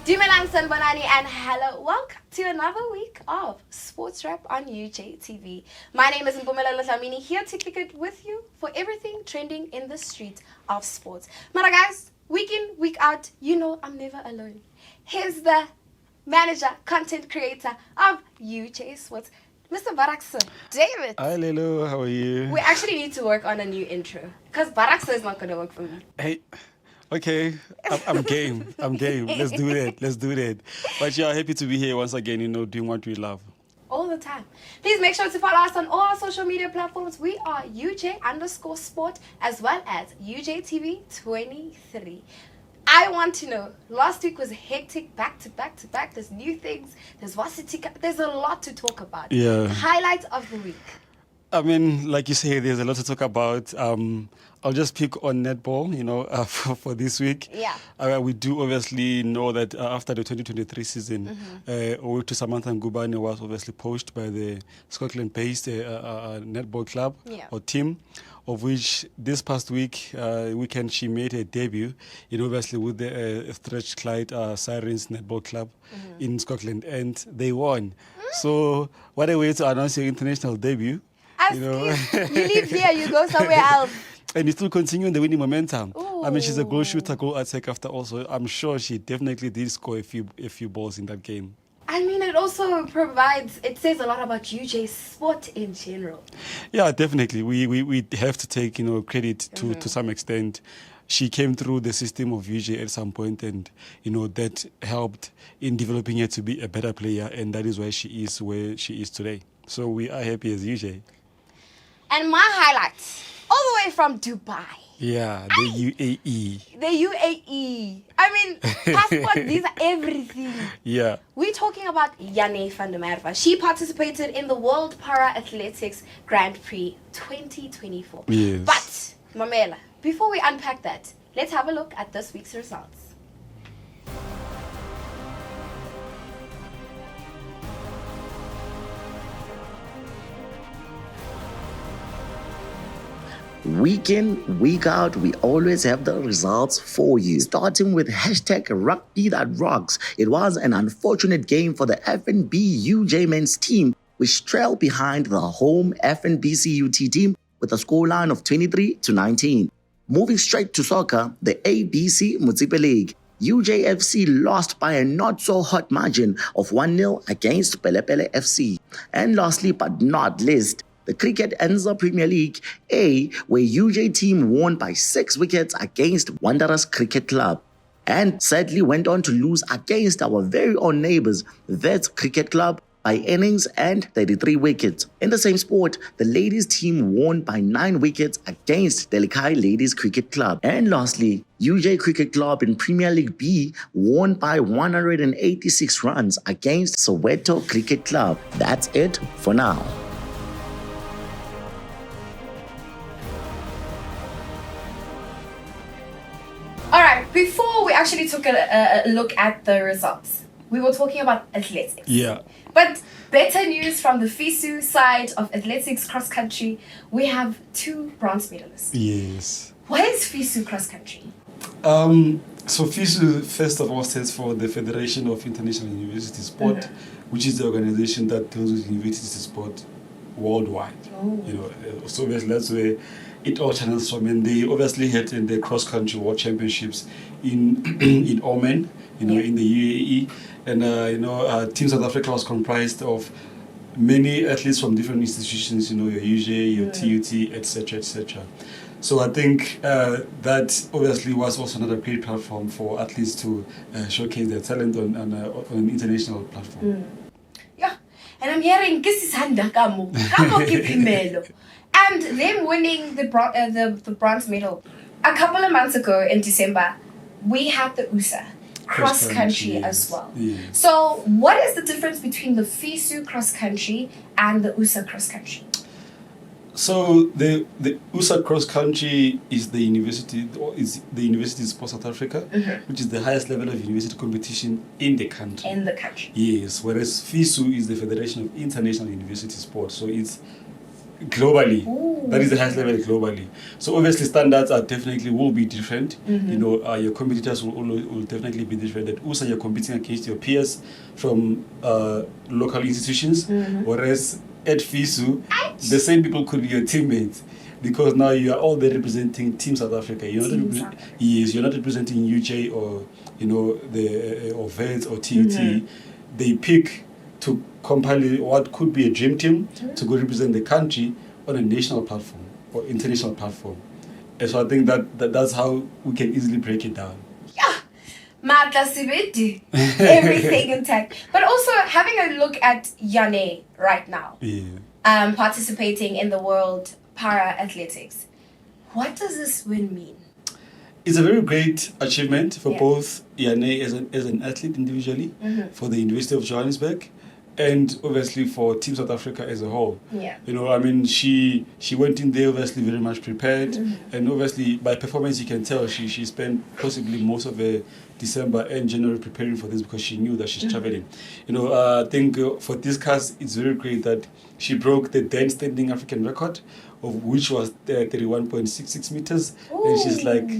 Dumelang Sanbonani and hello, welcome to another week of Sports Rap on UJTV. My name is Mpumela Lamini, here to kick it with you for everything trending in the street of sports. Mara guys, week in, week out, you know I'm never alone. Here's the manager, content creator of UJ Sports, Mr. Baraksa David. Hi Lelo, how are you? We actually need to work on a new intro because Baraksa is not going to work for me. Hey, okay, I'm game. I'm game. Let's do that. But yeah, happy to be here once again, doing what we love. All the time. Please make sure to follow us on all our social media platforms. We are UJ_sport as well as UJTV23. I want to know, last week was hectic, back to back. There's new things, there's varsity, there's a lot to talk about. Yeah. Highlights of the week. I mean, like you say, there's a lot to talk about. I'll just pick on netball, for this week. Yeah. We do obviously know that after the 2023 season, Owutu Samantha Ngubane was obviously poached by the Scotland-based netball club or team, of which this past weekend she made a debut, obviously with the Strathclyde Sirens Netball Club in Scotland, and they won. So what a way to announce your international debut. You leave here, you go somewhere else. And you still continuing the winning momentum. Ooh. I mean, she's a goal shooter, goal attacker after also. I'm sure she definitely did score a few balls in that game. I mean, it also it says a lot about UJ sport in general. Yeah, definitely. We have to take, credit to some extent. She came through the system of UJ at some point, and, that helped in developing her to be a better player, and that is why she is where she is today. So we are happy as UJ. And my highlights, all the way from Dubai. Yeah, the UAE. The UAE. I mean, passport, these are everything. Yeah. We're talking about Yane van der Merwe. She participated in the World Para Athletics Grand Prix 2024. Yes. But, Mamela, before we unpack that, let's have a look at this week's results. Week in, week out, we always have the results for you. Starting with hashtag rugby that rocks. It was an unfortunate game for the FNB UJ men's team, which trailed behind the home FNB CUT team with a scoreline of 23-19. Moving straight to soccer, the ABC Mutsipe League. UJFC lost by a not-so-hot margin of 1-0 against Pelepele FC. And lastly but not least, the Cricket Enza Premier League A, where UJ team won by 6 wickets against Wanderers Cricket Club, and sadly went on to lose against our very own neighbours, Vets Cricket Club, by innings and 33 wickets. In the same sport, the ladies team won by 9 wickets against Delikai Ladies Cricket Club. And lastly, UJ Cricket Club in Premier League B won by 186 runs against Soweto Cricket Club. That's it for now. Alright, before we actually took a look at the results, we were talking about athletics. Yeah. But better news from the FISU side of athletics cross country, we have 2 bronze medalists. Yes. What is FISU cross country? So FISU, first of all, stands for the Federation of International University Sport, which is the organization that deals with university sport worldwide. So obviously that's where it all channels from. And they obviously had in the cross country world championships in Oman, in the UAE, and Team South Africa was comprised of many athletes from different institutions, your UJ, your TUT, etc. So I think that obviously was also another great platform for athletes to showcase their talent on an international platform. Yeah, and I'm hearing Kisisanda Kamo Kipimelo. And them winning the bronze medal. A couple of months ago in December, we had the USA cross country as well. Yeah. So what is the difference between the FISU cross country and the USA cross country? So the USA cross country is the University Sport South Africa, which is the highest level of university competition in the country. Yes, whereas FISU is the Federation of International University Sport. So it's globally. That is the highest level globally. So obviously standards are definitely will be different. You know, your competitors will definitely be different. And also you're competing against your peers from local institutions, whereas at FISU, the same people could be your teammates. Because now you are all there representing Team South Africa. You're not you're not representing UJ or the or VETS or TUT. They pick to compile what could be a dream team to go represent the country on a national platform or international platform. And so I think that's how we can easily break it down. Yeah, Matla Sibidi, everything intact. But also having a look at Yane right now, participating in the World Para Athletics. What does this win mean? It's a very great achievement for both Yane as an athlete individually, for the University of Johannesburg, and obviously for Team South Africa as a whole. Yeah. You know, I mean, she went in there obviously very much prepared, and obviously by performance you can tell she spent possibly most of December and January preparing for this because she knew that she's traveling. You know, I think for this cast it's very great that she broke the then standing African record, of which was 31.66 meters. Ooh. And she's like,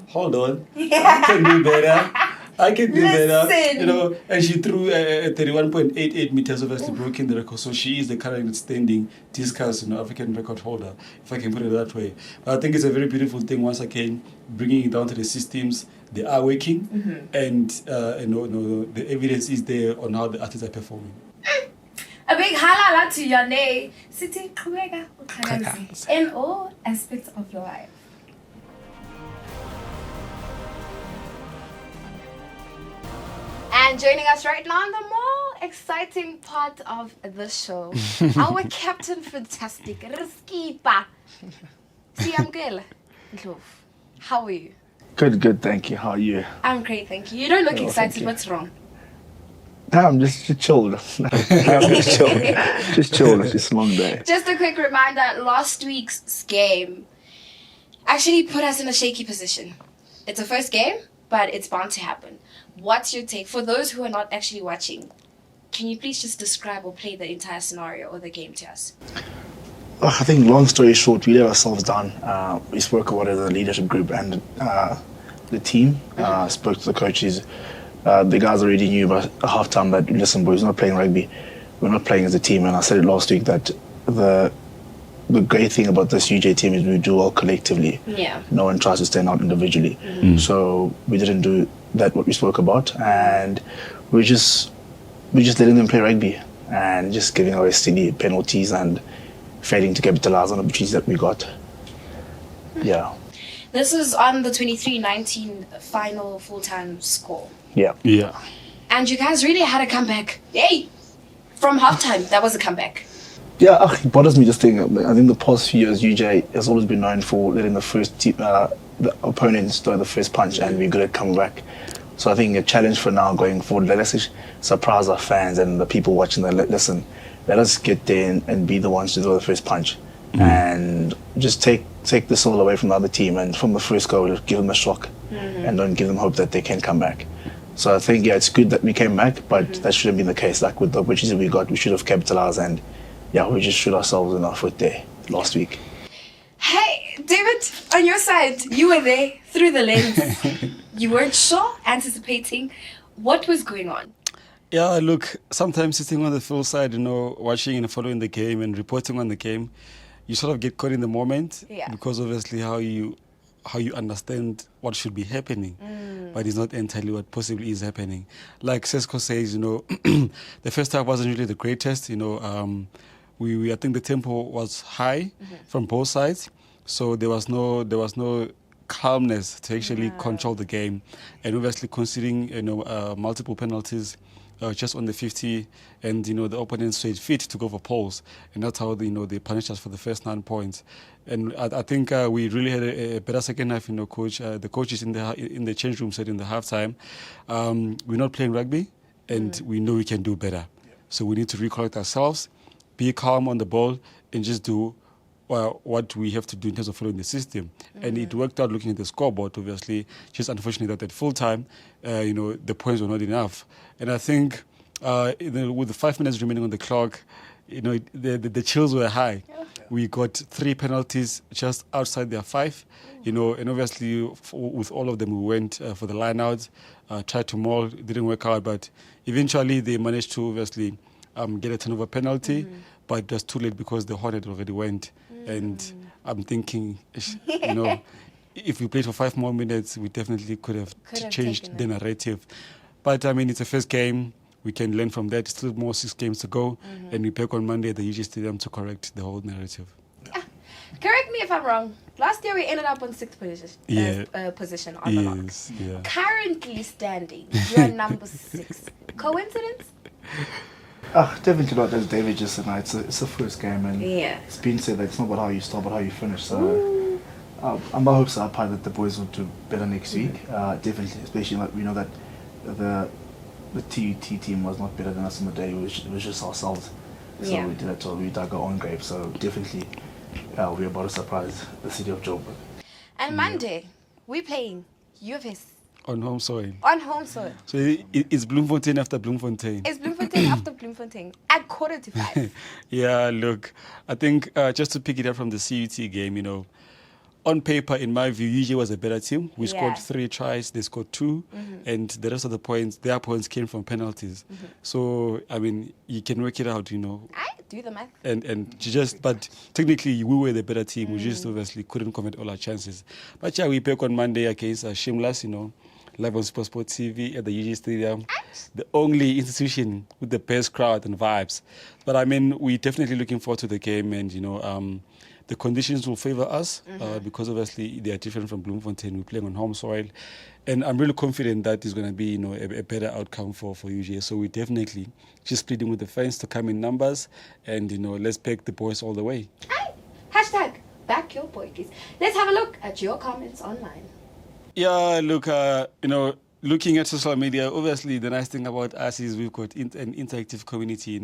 hold on, I can do better. I can do better. You know, and she threw 31.88 meters, obviously broken the record. So she is the current standing discus, African record holder, if I can put it that way. But I think it's a very beautiful thing once again, bringing it down to the systems. They are working, and the evidence is there on how the athletes are performing. A big halala to Yane, sitting in all aspects of life. And joining us right now in the more exciting part of the show, our Captain Fantastic, Riskipa. Siamgela. How are you? Good, thank you. How are you? I'm great, thank you. You don't look excited. What's wrong? I'm just chilled. Just chilled. It's just a long day. Just a quick reminder, last week's game actually put us in a shaky position. It's a first game, but it's bound to happen. What's your take? For those who are not actually watching, can you please just describe or play the entire scenario or the game to us? I think, long story short, we let ourselves down. We spoke about it as a leadership group and the team. Spoke to the coaches. The guys already knew by halftime that, listen, boys, we're not playing rugby. We're not playing as a team. And I said it last week that the great thing about this UJ team is we do all collectively. Yeah. No one tries to stand out individually. So we didn't do that, what we spoke about. And we're just letting them play rugby and just giving away silly penalties and failing to capitalize on the opportunities that we got. Yeah. This is on the 23-19 final full-time score. Yeah. And you guys really had a comeback. Yay! From halftime, that was a comeback. Yeah, it bothers me just thinking. I think the past few years, UJ has always been known for letting the opponents throw the first punch, and we're good at coming back. So I think a challenge for now going forward, let us surprise our fans and the people watching. Listen, let us get there and be the ones to throw the first punch, and just take this all away from the other team. And from the first goal, give them a shock, and don't give them hope that they can come back. So I think, it's good that we came back, but that shouldn't be the case. Like with the opportunities we got, we should have capitalized, and we just shoot ourselves in our foot there last week. Hey, David, on your side, you were there through the lens. You weren't sure, anticipating. What was going on? Yeah, look, sometimes sitting on the field side, watching and following the game and reporting on the game, you sort of get caught in the moment because obviously how you understand what should be happening, but it's not entirely what possibly is happening. Like Sesko says, the first half wasn't really the greatest. I think the tempo was high from both sides, so there was no calmness to actually control the game, and obviously conceding multiple penalties. Just on the 50, and the opponents stayed fit to go for poles, and that's how they punished us for the first 9 points. And I think we really had a better second half. Coach, the coaches in the change room said in the halftime, we're not playing rugby, and we know we can do better. So we need to recollect ourselves, be calm on the ball, and just do what we have to do in terms of following the system. And it worked out looking at the scoreboard, obviously. Just unfortunate that at full time, the points were not enough. And I think with the 5 minutes remaining on the clock, the chills were high. We got 3 penalties just outside their 5, and obviously with all of them we went for the line-outs, tried to maul, it didn't work out, but eventually they managed to obviously get a turnover penalty, but it was too late because the horn had already went. And I'm thinking, if we played for 5 more minutes, we definitely could have changed the narrative. But I mean, it's a first game. We can learn from that. Still more 6 games to go, and we're back on Monday at the UJ Stadium to correct the whole narrative. Correct me if I'm wrong. Last year we ended up on 6th position on the mark. Yeah. Currently standing, you're number 6. Coincidence? Definitely not, as David just said. It's the first game, and it's been said that it's not about how you start, but how you finish. So my hopes are high that the boys will do better next week. Definitely, especially like we know that the TUT team was not better than us on the day. It was just ourselves. So we did it till we dug our own grave. So definitely, we're about to surprise the city of Joburg. And Monday, we're playing UFS. On home soil. On home soil. So it's Bloemfontein after Bloemfontein. It's Bloemfontein after Bloemfontein at 5:15. Yeah, look, I think just to pick it up from the CUT game, on paper, in my view, UJ was a better team. We scored 3 tries, they scored 2, and the rest of the points, their points came from penalties. So, I mean, you can work it out, I do the math. But technically, we were the better team. We just obviously couldn't convert all our chances. But yeah, we back on Monday against Shameless, live on Sport TV at the UJ Stadium. The only institution with the best crowd and vibes. But I mean, we're definitely looking forward to the game, and the conditions will favor us because obviously they are different from Bloemfontein. We're playing on home soil, and I'm really confident that is going to be a better outcome for UJ. So we're definitely just pleading with the fans to come in numbers, and let's back the boys all the way. Hashtag back your boys. Let's have a look at your comments online. Yeah, look, looking at social media, obviously the nice thing about us is we've got an interactive community,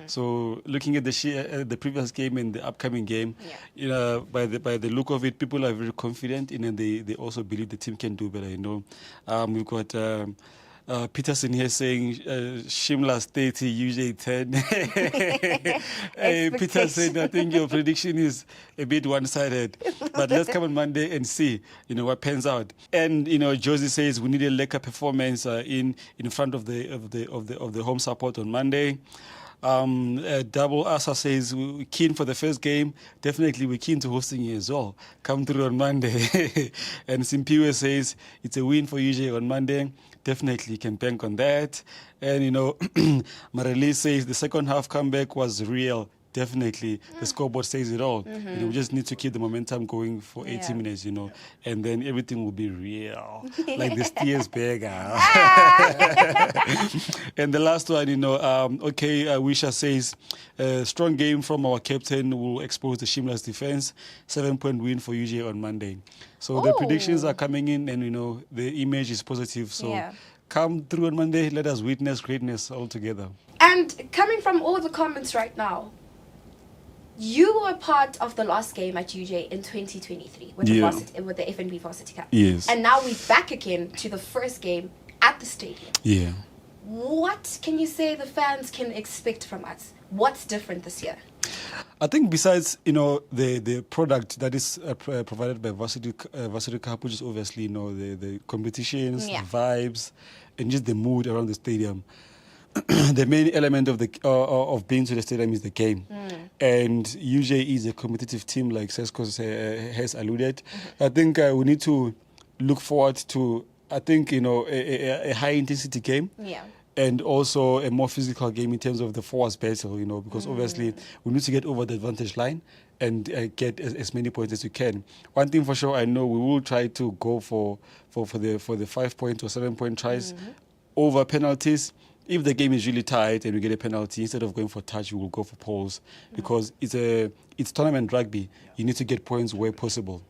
So looking at the previous game and the upcoming game, by the look of it, people are very confident, and they also believe the team can do better, We've got Peterson here saying Shimla's 30, UJ 10. Hey, Peterson, I think your prediction is a bit one-sided. But let's come on Monday and see, what pans out. And Josie says we need a lekker performance in front of the home support on Monday. Double Asa says we're keen for the first game. Definitely we're keen to hosting you as well. Come through on Monday. And Simpiwe says it's a win for UJ on Monday. Definitely can bank on that. And Marily says the second half comeback was real. Definitely, the scoreboard says it all. We just need to keep the momentum going for 80 minutes, and then everything will be real, like the Steers burger. And the last one, Wisha says, strong game from our captain will expose the Shimla's defense. 7-point win for UJ on Monday. So the predictions are coming in, and the image is positive. So come through on Monday. Let us witness greatness all together. And coming from all the comments right now, you were part of the last game at UJ in 2023 with the FNB Varsity Cup. Yes. And now we're back again to the first game at the stadium. Yeah. What can you say the fans can expect from us? What's different this year? I think besides, the product that is provided by Varsity Cup, which is obviously, the competitions, the vibes, and just the mood around the stadium. The main element of being to the stadium is the game. And UJ is a competitive team, like Sesko has alluded. I think we need to look forward to, a high-intensity game. Yeah. And also a more physical game in terms of the forwards battle, because obviously we need to get over the advantage line and get as many points as we can. One thing for sure, I know we will try to go for the 5-point or 7-point tries over penalties. If the game is really tight and we get a penalty, instead of going for touch, we will go for poles, because it's tournament rugby. You need to get points where possible,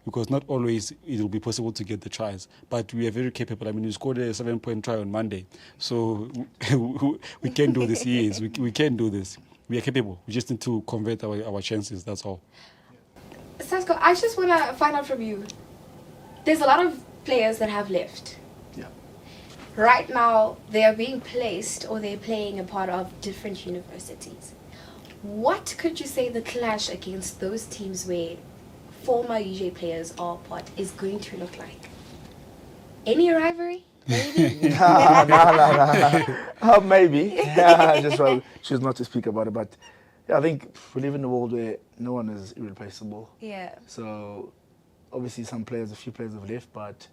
because not always it will be possible to get the tries. But we are very capable. I mean, we scored a 7-point try on Monday, so we can do this. Yes, we can do this. We are capable. We just need to convert our chances. That's all. Sesko, I just want to find out from you. There's a lot of players that have left. Right now, they are being placed or they're playing a part of different universities. what could you say the clash against those teams where former UJ players are part is going to look like? Any rivalry? Maybe? No. Maybe. I just rather choose not to speak about it. But yeah, I think we live in a world where no one is irreplaceable. Yeah. So obviously a few players have left, but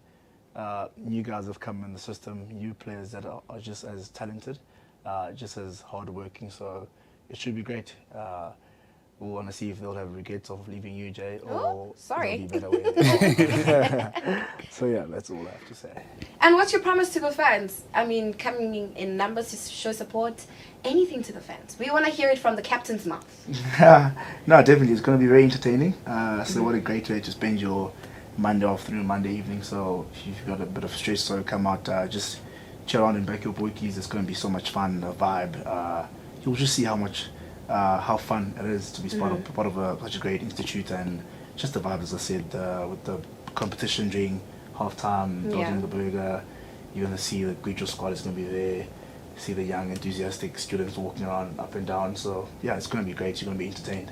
new guys have come in the system, new players that are just as talented, just as hardworking. So it should be great. We'll want to see if they'll have regrets of leaving UJ or sorry. they'll be better. So yeah, that's all I have to say. And what's your promise to the fans? I mean, coming in numbers to show support, anything to the fans. We want to hear it from the captain's mouth. No, definitely. It's going to be very entertaining. So what a great way to spend your Monday afternoon, Monday evening. So if you've got a bit of stress, so come out, just chill around and back your boykies. It's going to be so much fun, the vibe. You'll just see how fun it is to be part of such a great institute, and just the vibe, as I said, with the competition during half-time, building the burger. You're going to see the Guijo squad is going to be there, see the young, enthusiastic students walking around up and down. So, yeah, it's going to be great. You're going to be entertained.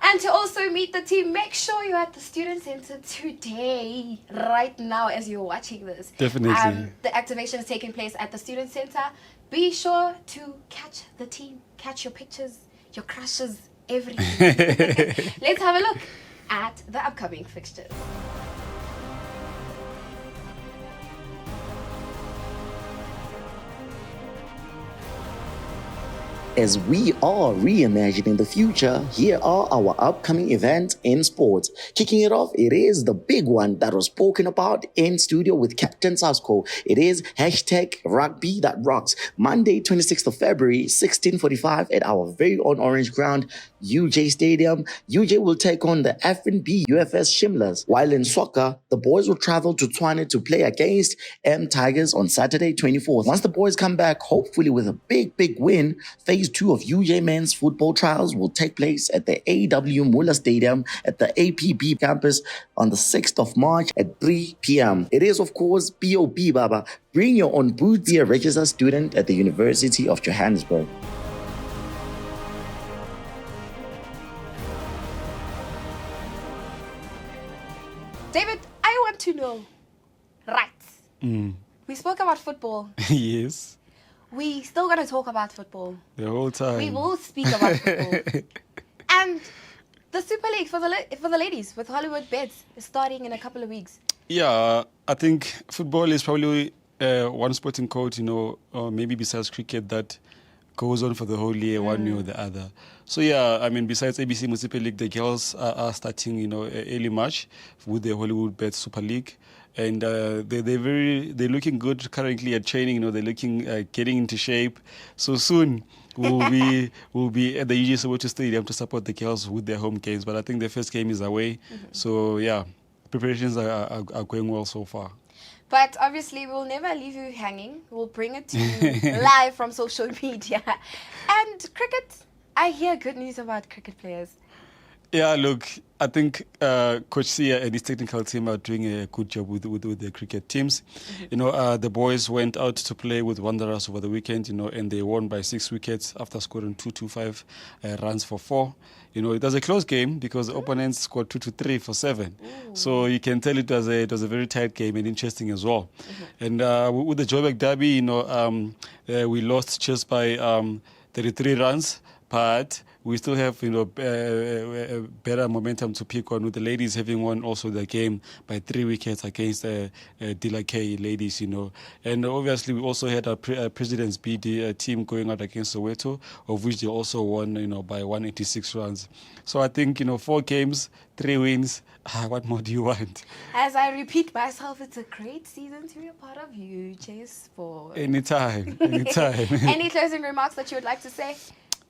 And to also meet the team, make sure you're at the Student Center today, right now, as you're watching this. Definitely. The activation is taking place at the Student Center. Be sure to catch the team, catch your pictures, your crushes, everything. Let's have a look at the upcoming fixtures. As we are reimagining the future, here are our upcoming events in sports. Kicking it off, it is the big one that was spoken about in studio with Captain Sasko. It is #Rugby That Rocks. Monday, 26th of February, 16:45 at our very own Orange Ground, UJ Stadium. UJ will take on the FNB UFS Shimlers. While in soccer, the boys will travel to Tshwane to play against M Tigers on Saturday, 24th. Once the boys come back, hopefully with a big win, Phase 2 of UJ men's football trials will take place at the AW Muller Stadium at the APB campus on the 6th of March at 3 p.m. It is, of course, BOB Baba. Bring your own boots. Be a registered student at the University of Johannesburg. David, I want to know, right? We spoke about football. Yes. We still going to talk about football. The whole time. We will speak about football. And the Super League for the ladies with Hollywood Beds is starting in a couple of weeks. Yeah, I think football is probably one sporting code, maybe besides cricket, that goes on for the whole year, one way or the other. So yeah, I mean, besides ABC Municipal League, the girls are starting, early March with the Hollywood Beds Super League. And they're looking good currently at training. They're looking getting into shape. So soon we'll be at the UJ Soweto Stadium to support the girls with their home games. But I think the first game is away. So yeah, preparations are going well so far. But obviously, we'll never leave you hanging. We'll bring it to you live from social media. And cricket, I hear good news about cricket players. Yeah, look, I think Coach Sia and his technical team are doing a good job with the cricket teams. The boys went out to play with Wanderers over the weekend, and they won by 6 wickets after scoring 225 runs for 4. It was a close game because the opponents scored 2-3 for 7. So you can tell it was a very tight game and interesting as well. And with the Joburg Derby, we lost just by 33 runs, but we still have, better momentum to pick on, with the ladies having won also the game by 3 wickets against Dila K ladies, And obviously we also had a President's BD team going out against Soweto, of which they also won, by 186 runs. So I think, 4 games, 3 wins. What more do you want? As I repeat myself, it's a great season to be a part of UJ Sport. Anytime. Any closing remarks that you would like to say?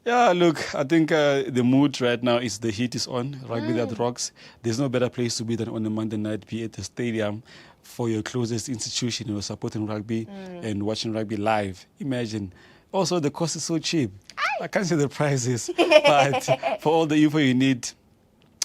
Yeah, look, I think the mood right now is the heat is on. Rugby That Rocks. There's no better place to be than on a Monday night, be at the stadium for your closest institution, supporting rugby and watching rugby live. Imagine. Also, the cost is so cheap. I can't say the prices, but for all the info you need,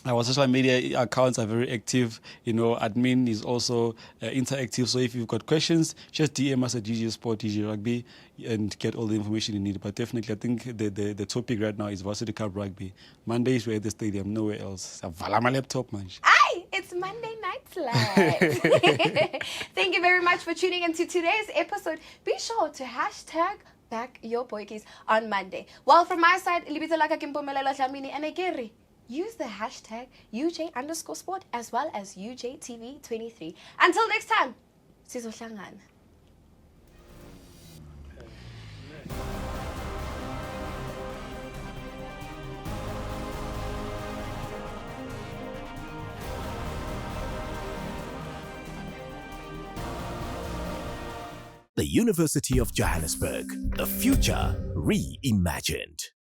Our social media accounts are very active. Admin is also interactive. So if you've got questions, just DM us at UJ Sport, UJ Rugby, and get all the information you need. But definitely, I think the topic right now is Varsity Cup Rugby. Mondays we're at the stadium, nowhere else. Vala my laptop, man. Aye, it's Monday Night Live. Thank you very much for tuning into today's episode. Be sure to hashtag back your boykies on Monday. Well, from my side, libito laka ke Mpumelelo Dlamini and Egeri. Use the hashtag UJ_sport as well as UJTV23. Until next time, sizohlangana. The University of Johannesburg, the future reimagined.